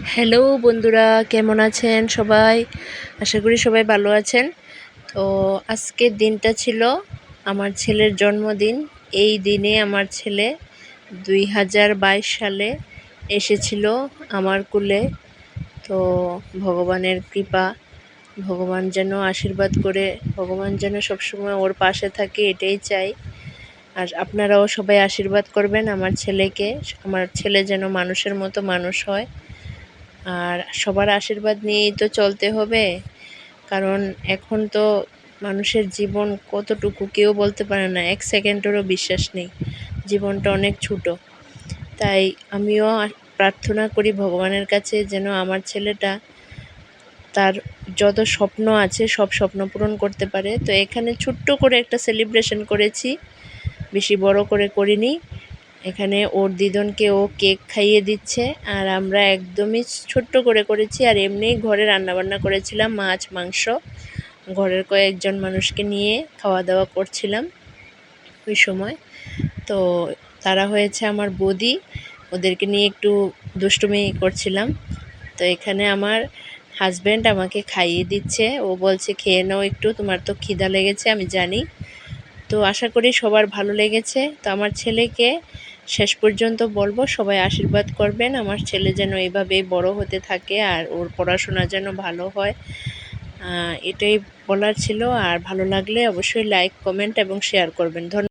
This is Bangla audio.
হ্যালো বন্ধুরা, কেমন আছেন সবাই? আশা করি সবাই ভালো আছেন। তো আজকের দিনটা ছিল আমার ছেলের জন্মদিন। এই দিনে আমার ছেলে 2022 সালে এসেছিল আমার কোলে। তো ভগবানের কৃপা, ভগবান যেন আশীর্বাদ করে, ভগবান যেন সবসময় ওর পাশে থাকে এটাই চাই। আর আপনারাও সবাই আশীর্বাদ করবেন আমার ছেলেকে। আমার ছেলে যেন মানুষের মতো মানুষ হয়। আর সবার আশীর্বাদ নিয়েই তো চলতে হবে, কারণ এখন তো মানুষের জীবন কতটুকু কেউ বলতে পারে না, 1 সেকেন্ডেরও বিশ্বাস নেই। জীবনটা অনেক ছোট। তাই আমিও প্রার্থনা করি ভগবানের কাছে যেন আমার ছেলেটা তার যত স্বপ্ন আছে সব স্বপ্ন পূরণ করতে পারে। তো এখানে ছোট্ট করে একটা সেলিব্রেশন করেছি, বেশি বড় করে করিনি। এখানে ওর দিদনকে ও কেক খাইয়ে দিচ্ছে, আর আমরা একদমই ছোট্ট করে করেছি। আর এমনি ঘরে রান্নাবান্না করেছিলাম, মাছ মাংস, ঘরের কয়েকজন মানুষকে নিয়ে খাওয়া দাওয়া করছিলাম ওই সময়। তো তারা হয়েছে আমার বৌদি, ওদেরকে নিয়ে একটু দুষ্টুমি করছিলাম। তো এখানে আমার হাজব্যান্ড আমাকে খাইয়ে দিচ্ছে, ও বলছে খেয়ে নাও একটু, তোমার তো খিদা লেগেছে আমি জানি। তো আশা করি সবার ভালো লেগেছে। তো আমার ছেলেকে শেষ পর্যন্ত বলবো সবাই আশীর্বাদ করবেন, আমার ছেলে যেন এইভাবেই বড় হতে থাকে আর ওর পড়াশোনা যেন ভালো হয়। এটাই বলার ছিল। আর ভালো লাগলে অবশ্যই লাইক, কমেন্ট এবং শেয়ার করবেন। ধন্যবাদ।